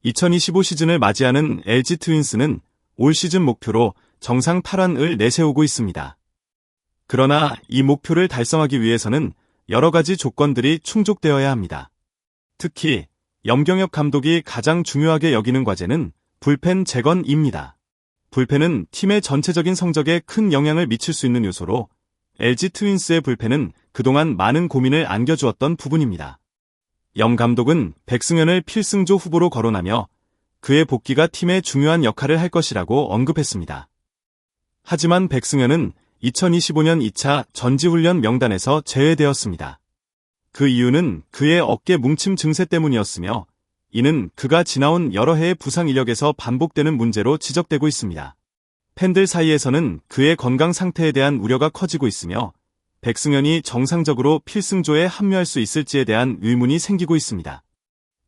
2025 시즌을 맞이하는 LG 트윈스는 올 시즌 목표로 정상 8완을 내세우고 있습니다. 그러나 이 목표를 달성하기 위해서는 여러 가지 조건들이 충족되어야 합니다. 특히 염경엽 감독이 가장 중요하게 여기는 과제는 불펜 재건입니다. 불펜은 팀의 전체적인 성적에 큰 영향을 미칠 수 있는 요소로 LG 트윈스의 불펜은 그동안 많은 고민을 안겨주었던 부분입니다. 염 감독은 백승현을 필승조 후보로 거론하며 그의 복귀가 팀의 중요한 역할을 할 것이라고 언급했습니다. 하지만 백승현은 2025년 2차 전지훈련 명단에서 제외되었습니다. 그 이유는 그의 어깨 뭉침 증세 때문이었으며 이는 그가 지나온 여러 해의 부상 이력에서 반복되는 문제로 지적되고 있습니다. 팬들 사이에서는 그의 건강 상태에 대한 우려가 커지고 있으며 백승현이 정상적으로 필승조에 합류할 수 있을지에 대한 의문이 생기고 있습니다.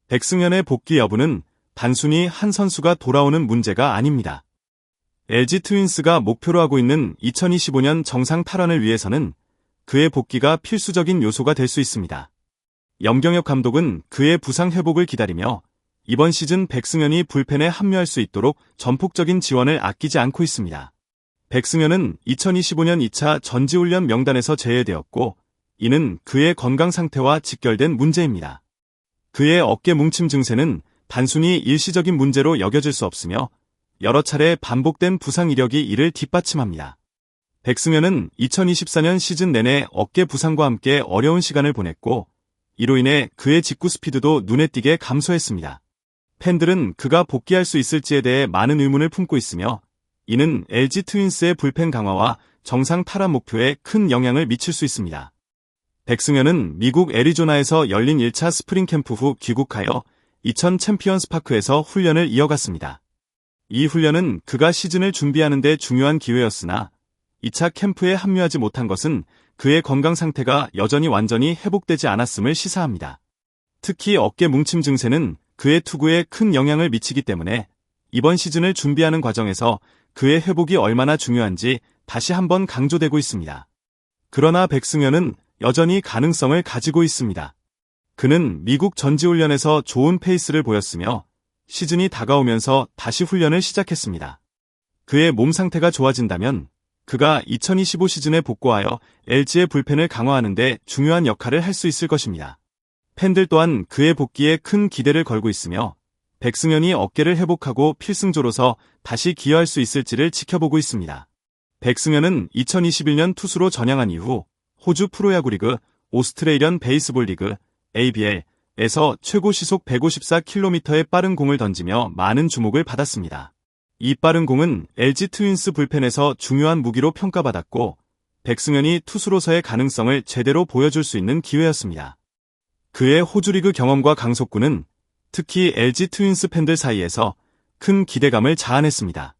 백승현의 복귀 여부는 단순히 한 선수가 돌아오는 문제가 아닙니다. LG 트윈스가 목표로 하고 있는 2025년 정상 8완을 위해서는 그의 복귀가 필수적인 요소가 될 수 있습니다. 염경엽 감독은 그의 부상 회복을 기다리며 이번 시즌 백승현이 불펜에 합류할 수 있도록 전폭적인 지원을 아끼지 않고 있습니다. 백승현은 2025년 2차 전지훈련 명단에서 제외되었고 이는 그의 건강 상태와 직결된 문제입니다. 그의 어깨 뭉침 증세는 단순히 일시적인 문제로 여겨질 수 없으며 여러 차례 반복된 부상 이력이 이를 뒷받침합니다. 백승현은 2024년 시즌 내내 어깨 부상과 함께 어려운 시간을 보냈고 이로 인해 그의 직구 스피드도 눈에 띄게 감소했습니다. 팬들은 그가 복귀할 수 있을지에 대해 많은 의문을 품고 있으며 이는 LG 트윈스의 불펜 강화와 정상 8완 목표에 큰 영향을 미칠 수 있습니다. 백승현은 미국 애리조나에서 열린 1차 스프링 캠프 후 귀국하여 이천 챔피언스 파크에서 훈련을 이어갔습니다. 이 훈련은 그가 시즌을 준비하는 데 중요한 기회였으나 2차 캠프에 합류하지 못한 것은 그의 건강 상태가 여전히 완전히 회복되지 않았음을 시사합니다. 특히 어깨 뭉침 증세는 그의 투구에 큰 영향을 미치기 때문에 이번 시즌을 준비하는 과정에서 그의 회복이 얼마나 중요한지 다시 한번 강조되고 있습니다. 그러나 백승현은 여전히 가능성을 가지고 있습니다. 그는 미국 전지훈련에서 좋은 페이스를 보였으며 시즌이 다가오면서 다시 훈련을 시작했습니다. 그의 몸 상태가 좋아진다면 그가 2025 시즌에 복구하여 LG의 불펜을 강화하는 데 중요한 역할을 할 수 있을 것입니다. 팬들 또한 그의 복귀에 큰 기대를 걸고 있으며 백승현이 어깨를 회복하고 필승조로서 다시 기여할 수 있을지를 지켜보고 있습니다. 백승현은 2021년 투수로 전향한 이후 호주 프로야구 리그, 오스트레일리언 베이스볼 리그, ABL에서 최고 시속 154km의 빠른 공을 던지며 많은 주목을 받았습니다. 이 빠른 공은 LG 트윈스 불펜에서 중요한 무기로 평가받았고 백승현이 투수로서의 가능성을 제대로 보여줄 수 있는 기회였습니다. 그의 호주리그 경험과 강속구는 특히 LG 트윈스 팬들 사이에서 큰 기대감을 자아냈습니다.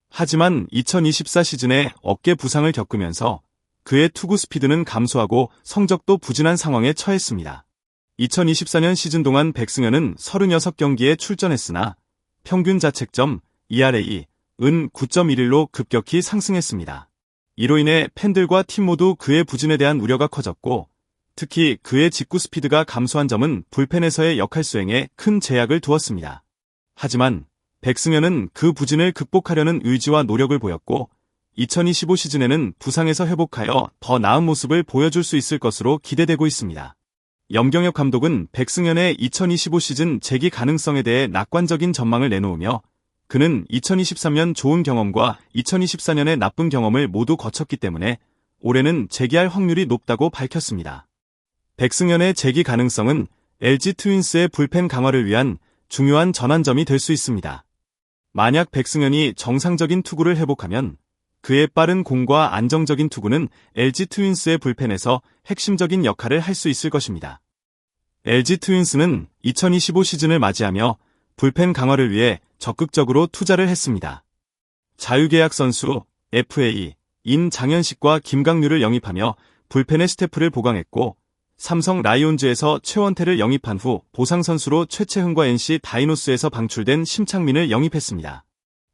하지만 2024 시즌에 어깨 부상을 겪으면서 그의 투구 스피드는 감소하고 성적도 부진한 상황에 처했습니다. 2024년 시즌 동안 백승현은 36경기에 출전했으나 평균 자책점 ERA은 9.11로 급격히 상승했습니다. 이로 인해 팬들과 팀 모두 그의 부진에 대한 우려가 커졌고 특히 그의 직구 스피드가 감소한 점은 불펜에서의 역할 수행에 큰 제약을 두었습니다. 하지만 백승현은 그 부진을 극복하려는 의지와 노력을 보였고 2025 시즌에는 부상에서 회복하여 더 나은 모습을 보여줄 수 있을 것으로 기대되고 있습니다. 염경엽 감독은 백승현의 2025 시즌 재기 가능성에 대해 낙관적인 전망을 내놓으며 그는 2023년 좋은 경험과 2024년의 나쁜 경험을 모두 거쳤기 때문에 올해는 재기할 확률이 높다고 밝혔습니다. 백승현의 재기 가능성은 LG 트윈스의 불펜 강화를 위한 중요한 전환점이 될 수 있습니다. 만약 백승현이 정상적인 투구를 회복하면 그의 빠른 공과 안정적인 투구는 LG 트윈스의 불펜에서 핵심적인 역할을 할 수 있을 것입니다. LG 트윈스는 2025 시즌을 맞이하며 불펜 강화를 위해 적극적으로 투자를 했습니다. 자유계약 선수 FA인 장현식과 김강률을 영입하며 불펜의 스태프를 보강했고 삼성 라이온즈에서 최원태를 영입한 후 보상 선수로 최채흥과 NC 다이노스에서 방출된 심창민을 영입했습니다.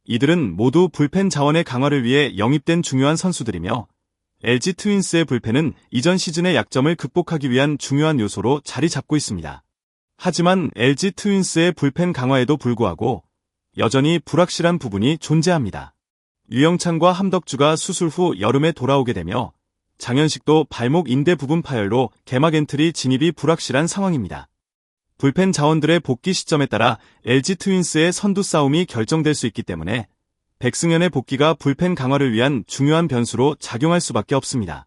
이들은 모두 불펜 자원의 강화를 위해 영입된 중요한 선수들이며 LG 트윈스의 불펜은 이전 시즌의 약점을 극복하기 위한 중요한 요소로 자리 잡고 있습니다. 하지만 LG 트윈스의 불펜 강화에도 불구하고 여전히 불확실한 부분이 존재합니다. 유영찬과 함덕주가 수술 후 여름에 돌아오게 되며 장현식도 발목 인대 부분 파열로 개막 엔트리 진입이 불확실한 상황입니다. 불펜 자원들의 복귀 시점에 따라 LG 트윈스의 선두 싸움이 결정될 수 있기 때문에 백승현의 복귀가 불펜 강화를 위한 중요한 변수로 작용할 수밖에 없습니다.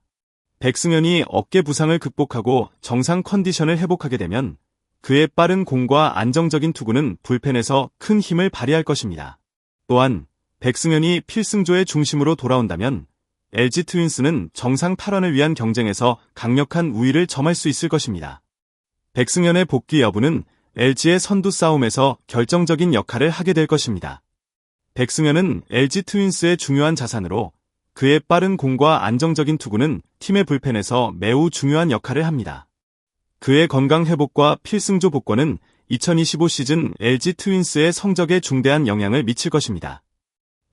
백승현이 어깨 부상을 극복하고 정상 컨디션을 회복하게 되면 그의 빠른 공과 안정적인 투구는 불펜에서 큰 힘을 발휘할 것입니다. 또한 백승현이 필승조의 중심으로 돌아온다면 LG 트윈스는 정상 8완을 위한 경쟁에서 강력한 우위를 점할 수 있을 것입니다. 백승현의 복귀 여부는 LG의 선두 싸움에서 결정적인 역할을 하게 될 것입니다. 백승현은 LG 트윈스의 중요한 자산으로 그의 빠른 공과 안정적인 투구는 팀의 불펜에서 매우 중요한 역할을 합니다. 그의 건강 회복과 필승조 복권은 2025 시즌 LG 트윈스의 성적에 중대한 영향을 미칠 것입니다.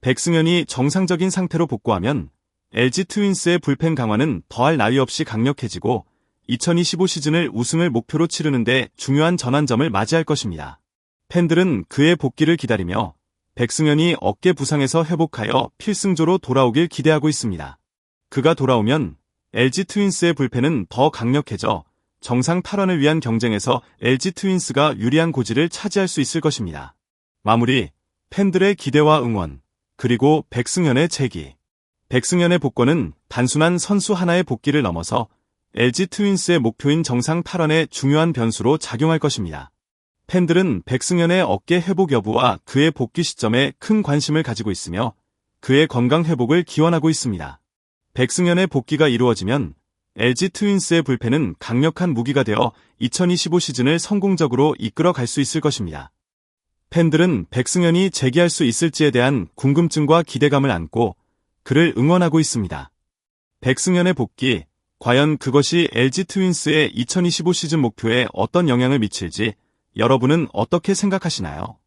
백승현이 정상적인 상태로 복구하면 LG 트윈스의 불펜 강화는 더할 나위 없이 강력해지고 2025 시즌을 우승을 목표로 치르는데 중요한 전환점을 맞이할 것입니다. 팬들은 그의 복귀를 기다리며 백승현이 어깨 부상에서 회복하여 필승조로 돌아오길 기대하고 있습니다. 그가 돌아오면 LG 트윈스의 불펜은 더 강력해져 정상 8완을 위한 경쟁에서 LG 트윈스가 유리한 고지를 차지할 수 있을 것입니다. 마무리, 팬들의 기대와 응원, 그리고 백승현의 재기. 백승현의 복권은 단순한 선수 하나의 복귀를 넘어서 LG 트윈스의 목표인 정상 8완의 중요한 변수로 작용할 것입니다. 팬들은 백승현의 어깨 회복 여부와 그의 복귀 시점에 큰 관심을 가지고 있으며 그의 건강 회복을 기원하고 있습니다. 백승현의 복귀가 이루어지면 LG 트윈스의 불펜은 강력한 무기가 되어 2025 시즌을 성공적으로 이끌어갈 수 있을 것입니다. 팬들은 백승현이 재기할 수 있을지에 대한 궁금증과 기대감을 안고 그를 응원하고 있습니다. 백승현의 복귀, 과연 그것이 LG 트윈스의 2025 시즌 목표에 어떤 영향을 미칠지 여러분은 어떻게 생각하시나요?